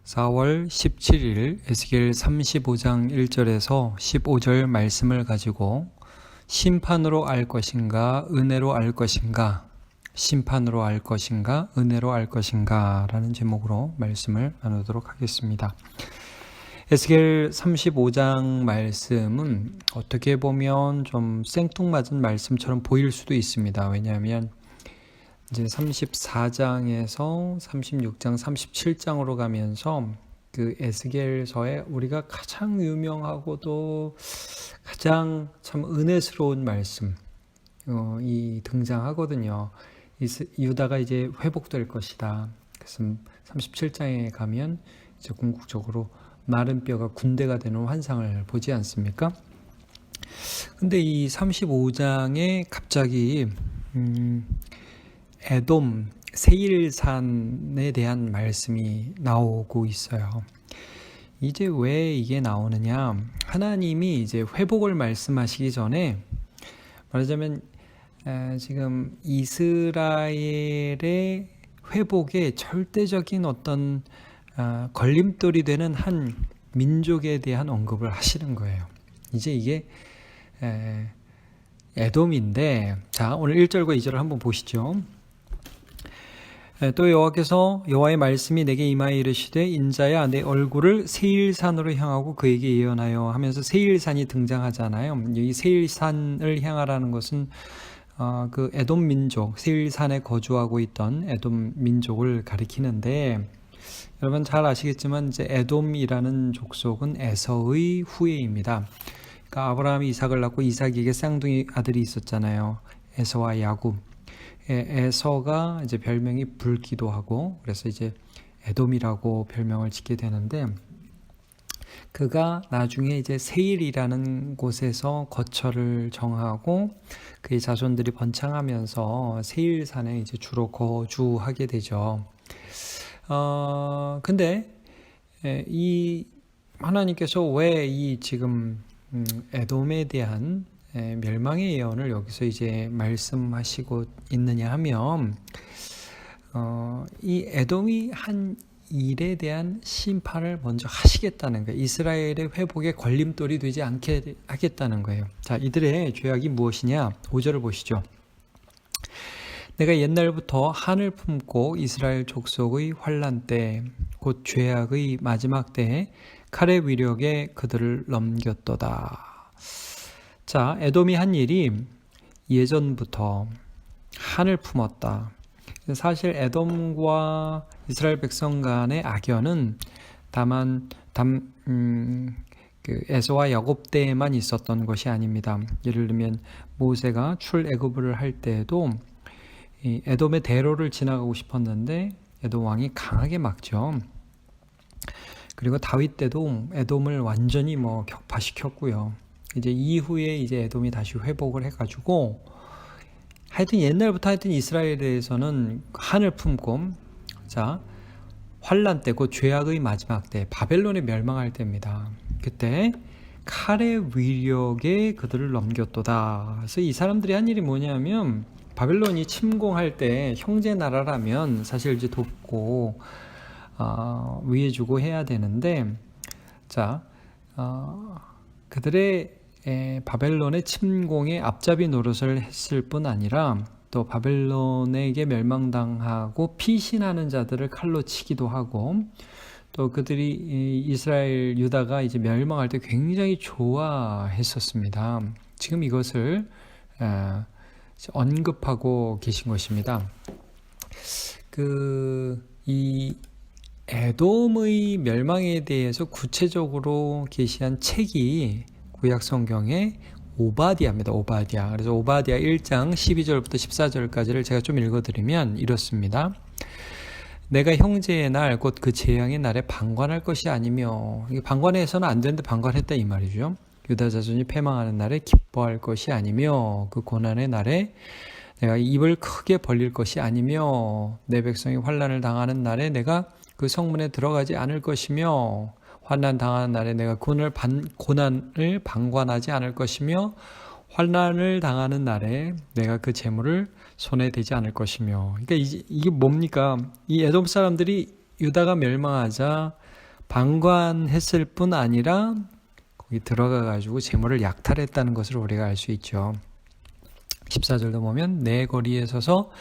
4월 17일 에스겔 35장 1절에서 15절 말씀을 가지고 심판으로 알 것인가 은혜로 알 것인가, 심판으로 알 것인가 은혜로 알 것인가 라는 제목으로 말씀을 나누도록 하겠습니다. 에스겔 35장 말씀은 어떻게 보면 좀 생뚱맞은 말씀처럼 보일 수도 있습니다. 왜냐하면 이제 34장에서 36장, 37장으로 가면서 그 에스겔서에 우리가 가장 유명하고도 가장 참 은혜스러운 말씀 이 등장하거든요. 유다가 이제 회복될 것이다. 그래서 37장에 가면 이제 궁극적으로 마른 뼈가 군대가 되는 환상을 보지 않습니까? 근데 이 35장에 갑자기 에돔 세일산에 대한 말씀이 나오고 있어요. 이제 왜 이게 나오느냐? 하나님이 이제 회복을 말씀하시기 전에 말하자면 지금 이스라엘의 회복에 절대적인 어떤 걸림돌이 되는 한 민족에 대한 언급을 하시는 거예요. 이제 이게 에돔인데, 자 오늘 1절과 2절을 한번 보시죠. 또 여호와께서 여호와의 말씀이 내게 임하여 이르시되 인자야 내 얼굴을 세일산으로 향하고 그에게 예언하여 하면서 세일산이 등장하잖아요. 이 세일산을 향하라는 것은 그 에돔 민족, 세일산에 거주하고 있던 에돔 민족을 가리키는데, 여러분 잘 아시겠지만 이제 에돔이라는 족속은 에서의 후예입니다. 그러니까 아브라함이 이삭을 낳고 이삭에게 쌍둥이 아들이 있었잖아요. 에서와 야곱. 에서가 이제 별명이 불기도 하고, 그래서 이제 에돔이라고 별명을 짓게 되는데, 그가 나중에 이제 세일이라는 곳에서 거처를 정하고 그의 자손들이 번창하면서 세일산에 이제 주로 거주하게 되죠. 근데 이 하나님께서 왜 이 지금 에돔에 대한 멸망의 예언을 여기서 이제 말씀하시고 있느냐 하면 이 에돔이 한 일에 대한 심판을 먼저 하시겠다는 거예요. 이스라엘의 회복에 걸림돌이 되지 않게 하겠다는 거예요. 자, 이들의 죄악이 무엇이냐? 5절을 보시죠. 내가 옛날부터 한을 품고 이스라엘 족속의 환난 때 곧 죄악의 마지막 때에 칼의 위력에 그들을 넘겼도다. 자, 에돔이 한 일이 예전부터 한을 품었다. 사실 에돔과 이스라엘 백성 간의 악연은 다만 그 에서와 야곱 때에만 있었던 것이 아닙니다. 예를 들면 모세가 출애굽을 할 때에도 이 에돔의 대로를 지나가고 싶었는데 에돔 왕이 강하게 막죠. 그리고 다윗 때도 에돔을 완전히 격파시켰고요. 이제 이후에 이제 에돔이 다시 회복을 해가지고 하여튼 옛날부터 하여튼 이스라엘에서는 한을 품고, 자 환난 때, 곧 죄악의 마지막 때, 바벨론이 멸망할 때입니다. 그때 칼의 위력에 그들을 넘겼도다. 그래서 이 사람들이 한 일이 뭐냐면, 바벨론이 침공할 때 형제 나라라면 사실 이제 돕고 위해주고 해야 되는데, 자 그들의 바벨론의 침공에 앞잡이 노릇을 했을 뿐 아니라 또 바벨론에게 멸망당하고 피신하는 자들을 칼로 치기도 하고, 또 그들이 이스라엘 유다가 이제 멸망할 때 굉장히 좋아했었습니다. 지금 이것을 언급하고 계신 것입니다. 이 에돔의 멸망에 대해서 구체적으로 계시한 책이 구약 성경의 오바댜입니다. 오바댜. 그래서 오바댜 1장 12절부터 14절까지를 제가 좀 읽어드리면 이렇습니다. 내가 형제의 날 곧 그 재앙의 날에 방관할 것이 아니며, 방관해서는 안 되는데 방관했다 이 말이죠. 유다 자손이 패망하는 날에 기뻐할 것이 아니며, 그 고난의 날에 내가 입을 크게 벌릴 것이 아니며, 내 백성이 환난을 당하는 날에 내가 그 성문에 들어가지 않을 것이며, 환난 당하는 날에 내가 고난을 방관하지 않을 것이며, 환난을 당하는 날에 내가 그 재물을 손에 대지 않을 것이며. 그러니까 이게 뭡니까? 이 에돔 사람들이 유다가 멸망하자 방관했을 뿐 아니라 거기 들어가 가지고 재물을 약탈했다는 것을 우리가 알 수 있죠. 14절도 보면 내 거리에 서서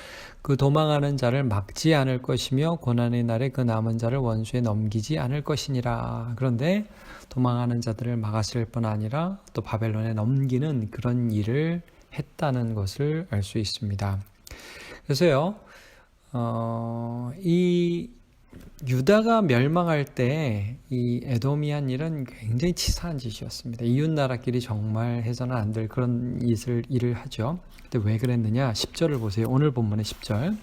그 도망하는 자를 막지 않을 것이며 고난의 날에 그 남은 자를 원수에 넘기지 않을 것이니라. 그런데 도망하는 자들을 막았을 뿐 아니라 또 바벨론에 넘기는 그런 일을 했다는 것을 알 수 있습니다. 그래서요, 이 유다가 멸망할 때 이 에돔이 한 일은 굉장히 치사한 짓이었습니다. 이웃 나라끼리 정말 해서는 안 될 그런 일을 하죠. 근데 왜 그랬느냐? 10절을 보세요. 오늘 본문의 10절.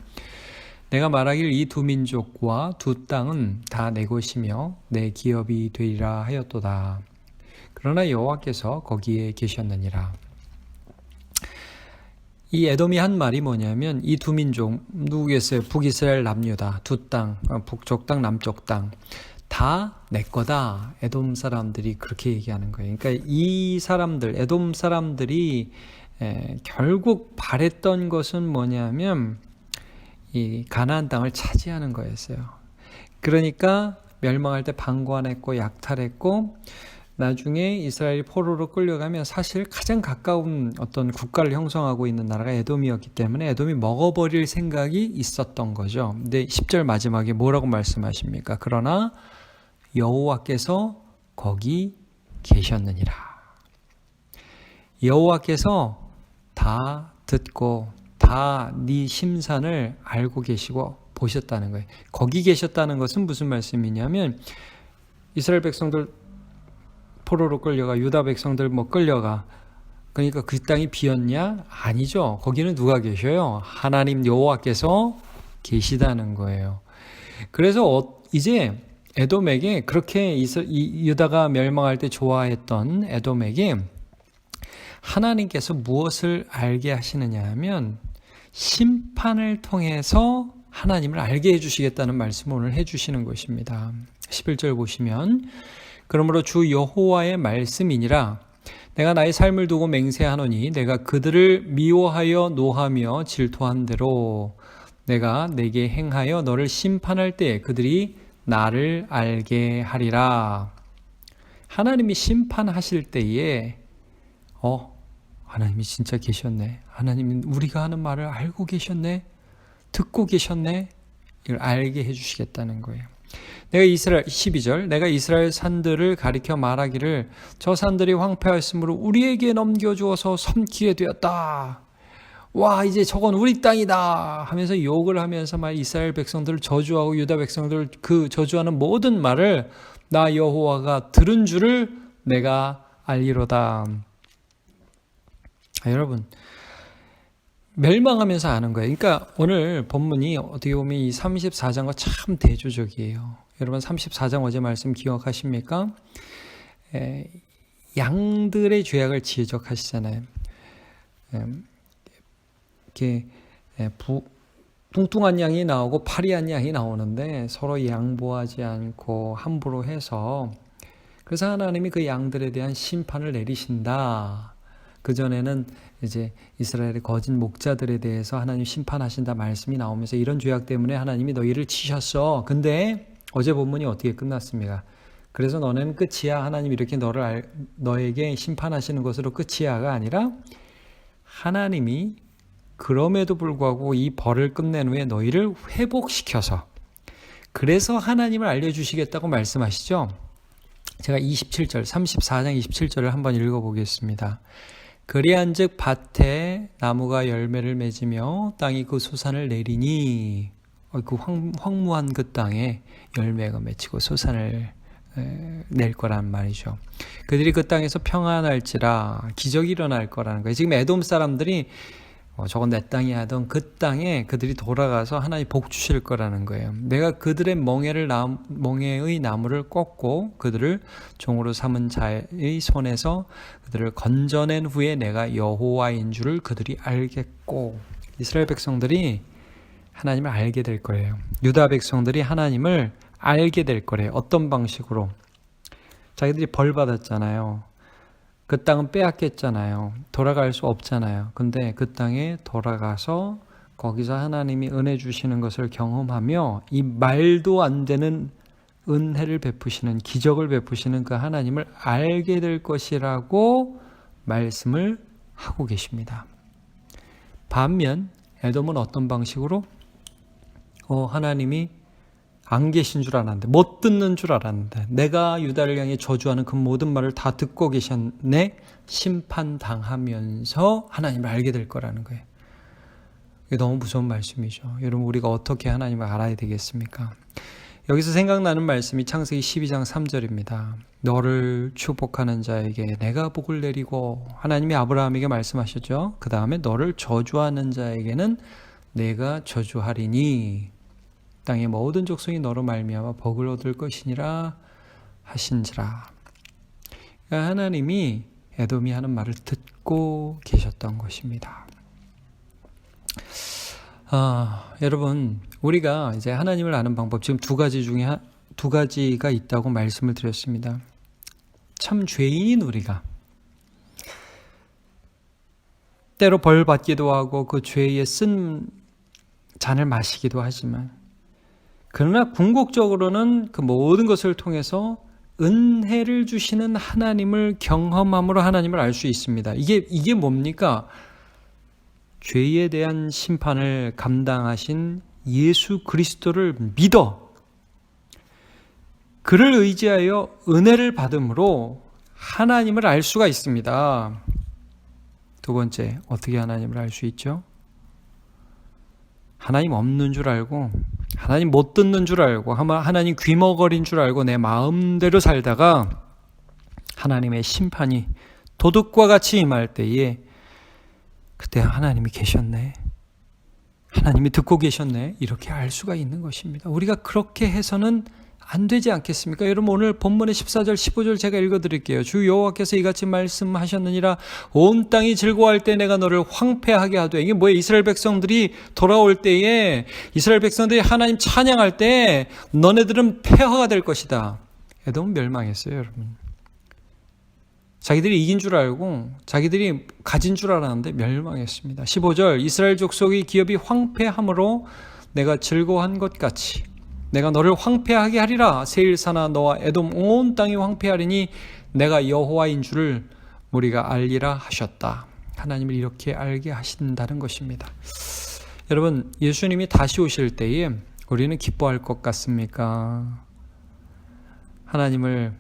내가 말하길 이 두 민족과 두 땅은 다 내 것이며 내 기업이 되리라 하였도다. 그러나 여호와께서 거기에 계셨느니라. 이 에돔이 한 말이 뭐냐면 이 두 민족 누구겠어요? 북이스라엘 남유다 두 땅, 북쪽 땅 남쪽 땅 다 내 거다. 에돔 사람들이 그렇게 얘기하는 거예요. 그러니까 이 사람들 에돔 사람들이 결국 바랬던 것은 뭐냐면 이 가나안 땅을 차지하는 거였어요. 그러니까 멸망할 때 방관했고 약탈했고 나중에 이스라엘이 포로로 끌려가면 사실 가장 가까운 어떤 국가를 형성하고 있는 나라가 에돔이었기 때문에 에돔이 먹어버릴 생각이 있었던 거죠. 근데 10절 마지막에 뭐라고 말씀하십니까? 그러나 여호와께서 거기 계셨느니라. 여호와께서 다 듣고 다 네 심산을 알고 계시고 보셨다는 거예요. 거기 계셨다는 것은 무슨 말씀이냐면 이스라엘 백성들 포로로 끌려가 유다 백성들 끌려가 그러니까 그 땅이 비었냐? 아니죠. 거기는 누가 계셔요? 하나님 여호와께서 계시다는 거예요. 그래서 이제 에돔에게 그렇게 유다가 멸망할 때 좋아했던 에돔에게 하나님께서 무엇을 알게 하시느냐 하면 심판을 통해서 하나님을 알게 해주시겠다는 말씀을 오늘 해주시는 것입니다. 11절 보시면 그러므로 주 여호와의 말씀이니라. 내가 나의 삶을 두고 맹세하노니 내가 그들을 미워하여 노하며 질투한 대로 내가 내게 행하여 너를 심판할 때 그들이 나를 알게 하리라. 하나님이 심판하실 때에 하나님이 진짜 계셨네. 하나님이 우리가 하는 말을 알고 계셨네. 듣고 계셨네. 이걸 알게 해주시겠다는 거예요. 내가 12절 내가 이스라엘 산들을 가리켜 말하기를 저 산들이 황폐하였으므로 우리에게 넘겨주어서 섬기게 되었다. 와 이제 저건 우리 땅이다 하면서 욕을 하면서 막 이스라엘 백성들을 저주하고 유다 백성들을 그 저주하는 모든 말을 나 여호와가 들은 줄을 내가 알리로다. 여러분 멸망하면서 아는 거예요. 그러니까 오늘 본문이 어떻게 보면 이 34장과 참 대조적이에요. 여러분 34장 어제 말씀 기억하십니까? 양들의 죄악을 지적하시잖아요. 이렇게 뚱뚱한 양이 나오고 파리한 양이 나오는데 서로 양보하지 않고 함부로 해서 그래서 하나님이 그 양들에 대한 심판을 내리신다. 그전에는 이제 이스라엘의 거짓 목자들에 대해서 하나님 심판하신다 말씀이 나오면서 이런 죄악 때문에 하나님이 너희를 치셨어. 근데 어제 본문이 어떻게 끝났습니까? 그래서 너는 끝이야. 하나님 이렇게 너에게 심판하시는 것으로 끝이야가 아니라 하나님이 그럼에도 불구하고 이 벌을 끝낸 후에 너희를 회복시켜서 그래서 하나님을 알려주시겠다고 말씀하시죠. 제가 27절 34장 27절을 한번 읽어보겠습니다. 그리한즉 밭에 나무가 열매를 맺으며 땅이 그 소산을 내리니 그 황무한 그 땅에 열매가 맺히고 소산을 낼 거란 말이죠. 그들이 그 땅에서 평안할지라 기적이 일어날 거라는 거예요. 지금 에돔 사람들이 저건 내 땅이 하던 그 땅에 그들이 돌아가서 하나님 복 주실 거라는 거예요. 내가 그들의 멍에의 나무를 꺾고 그들을 종으로 삼은 자의 손에서 그들을 건져낸 후에 내가 여호와인 줄을 그들이 알겠고 이스라엘 백성들이 하나님을 알게 될 거예요. 유다 백성들이 하나님을 알게 될 거래요. 어떤 방식으로? 자기들이 벌 받았잖아요. 그 땅은 빼앗겼잖아요. 돌아갈 수 없잖아요. 근데 그 땅에 돌아가서 거기서 하나님이 은혜 주시는 것을 경험하며 이 말도 안 되는 은혜를 베푸시는, 기적을 베푸시는 그 하나님을 알게 될 것이라고 말씀을 하고 계십니다. 반면 에돔은 어떤 방식으로? 하나님이 안 계신 줄 알았는데, 못 듣는 줄 알았는데, 내가 유다를 향해 저주하는 그 모든 말을 다 듣고 계셨네. 심판당하면서 하나님을 알게 될 거라는 거예요. 이게 너무 무서운 말씀이죠. 여러분, 우리가 어떻게 하나님을 알아야 되겠습니까? 여기서 생각나는 말씀이 창세기 12장 3절입니다. 너를 축복하는 자에게 내가 복을 내리고, 하나님이 아브라함에게 말씀하셨죠. 그 다음에 너를 저주하는 자에게는 내가 저주하리니 땅의 모든 족속이 너로 말미암아 복을 얻을 것이니라 하신지라. 그러니까 하나님이 에돔이 하는 말을 듣고 계셨던 것입니다. 여러분, 우리가 이제 하나님을 아는 방법, 지금 두 가지 중에 두 가지가 있다고 말씀을 드렸습니다. 참 죄인인 우리가 때로 벌 받기도 하고 그 죄의 쓴 잔을 마시기도 하지만, 그러나 궁극적으로는 그 모든 것을 통해서 은혜를 주시는 하나님을 경험함으로 하나님을 알 수 있습니다. 이게 뭡니까? 죄에 대한 심판을 감당하신 예수 그리스도를 믿어 그를 의지하여 은혜를 받음으로 하나님을 알 수가 있습니다. 두 번째, 어떻게 하나님을 알 수 있죠? 하나님 없는 줄 알고, 하나님 못 듣는 줄 알고, 하나님 귀머거린 줄 알고 내 마음대로 살다가 하나님의 심판이 도둑과 같이 임할 때에 그때 하나님이 계셨네, 하나님이 듣고 계셨네, 이렇게 알 수가 있는 것입니다. 우리가 그렇게 해서는 안 되지 않겠습니까? 여러분, 오늘 본문의 14절 15절 제가 읽어드릴게요. 주 여호와께서 이같이 말씀하셨느니라. 온 땅이 즐거워할 때 내가 너를 황폐하게 하되. 이게 뭐예요? 이스라엘 백성들이 돌아올 때에, 이스라엘 백성들이 하나님 찬양할 때 너네들은 폐허가 될 것이다. 에돔은 멸망했어요, 여러분. 자기들이 이긴 줄 알고 자기들이 가진 줄 알았는데 멸망했습니다. 15절, 이스라엘 족속의 기업이 황폐함으로 내가 즐거워한 것 같이 내가 너를 황폐하게 하리라. 세일사나 너와 에돔 온 땅이 황폐하리니 내가 여호와인 줄을 우리가 알리라 하셨다. 하나님을 이렇게 알게 하신다는 것입니다. 여러분, 예수님이 다시 오실 때에 우리는 기뻐할 것 같습니까? 하나님을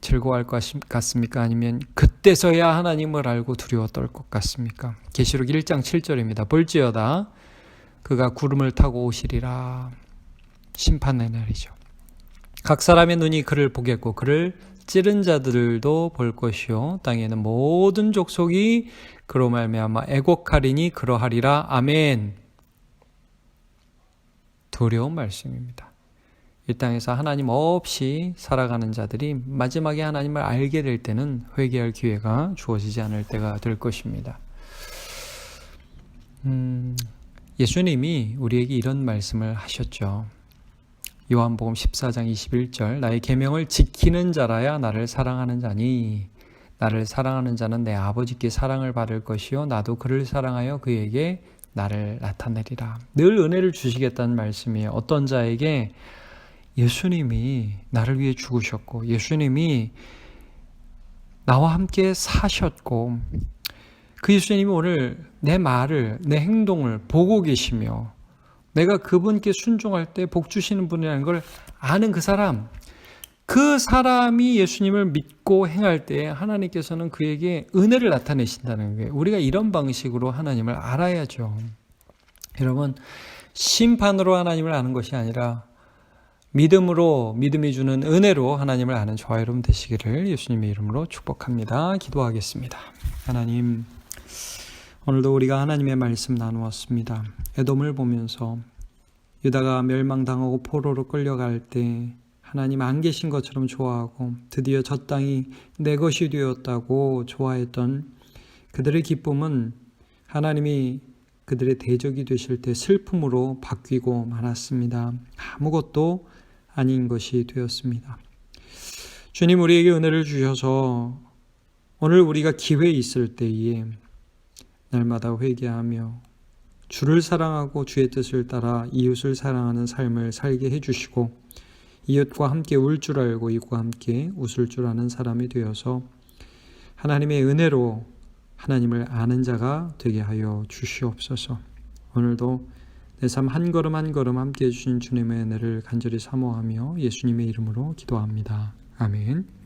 즐거워할 것 같습니까? 아니면 그때서야 하나님을 알고 두려워 떨 것 같습니까? 계시록 1장 7절입니다. 볼지어다 그가 구름을 타고 오시리라. 심판의 날이죠. 각 사람의 눈이 그를 보겠고 그를 찌른 자들도 볼 것이요 땅에는 모든 족속이 그로 말미암아 애곡하리니 그러하리라. 아멘. 두려운 말씀입니다. 이 땅에서 하나님 없이 살아가는 자들이 마지막에 하나님을 알게 될 때는 회개할 기회가 주어지지 않을 때가 될 것입니다. 예수님이 우리에게 이런 말씀을 하셨죠. 요한복음 14장 21절, 나의 계명을 지키는 자라야 나를 사랑하는 자니 나를 사랑하는 자는 내 아버지께 사랑을 받을 것이요 나도 그를 사랑하여 그에게 나를 나타내리라. 늘 은혜를 주시겠다는 말씀이에요. 어떤 자에게? 예수님이 나를 위해 죽으셨고 예수님이 나와 함께 사셨고 그 예수님이 오늘 내 말을, 내 행동을 보고 계시며 내가 그분께 순종할 때 복 주시는 분이라는 걸 아는 그 사람이 예수님을 믿고 행할 때 하나님께서는 그에게 은혜를 나타내신다는 거예요. 우리가 이런 방식으로 하나님을 알아야죠. 여러분, 심판으로 하나님을 아는 것이 아니라 믿음으로, 믿음이 주는 은혜로 하나님을 아는 저와 여러분 되시기를 예수님의 이름으로 축복합니다. 기도하겠습니다. 하나님, 오늘도 우리가 하나님의 말씀 나누었습니다. 에돔을 보면서 유다가 멸망당하고 포로로 끌려갈 때 하나님 안 계신 것처럼 좋아하고 드디어 저 땅이 내 것이 되었다고 좋아했던 그들의 기쁨은 하나님이 그들의 대적이 되실 때 슬픔으로 바뀌고 말았습니다. 아무것도 아닌 것이 되었습니다. 주님, 우리에게 은혜를 주셔서 오늘 우리가 기회 있을 때에 날마다 회개하며 주를 사랑하고 주의 뜻을 따라 이웃을 사랑하는 삶을 살게 해주시고 이웃과 함께 울 줄 알고 이웃과 함께 웃을 줄 아는 사람이 되어서 하나님의 은혜로 하나님을 아는 자가 되게 하여 주시옵소서. 오늘도 내 삶 한 걸음 한 걸음 함께 해주신 주님의 은혜를 간절히 사모하며 예수님의 이름으로 기도합니다. 아멘.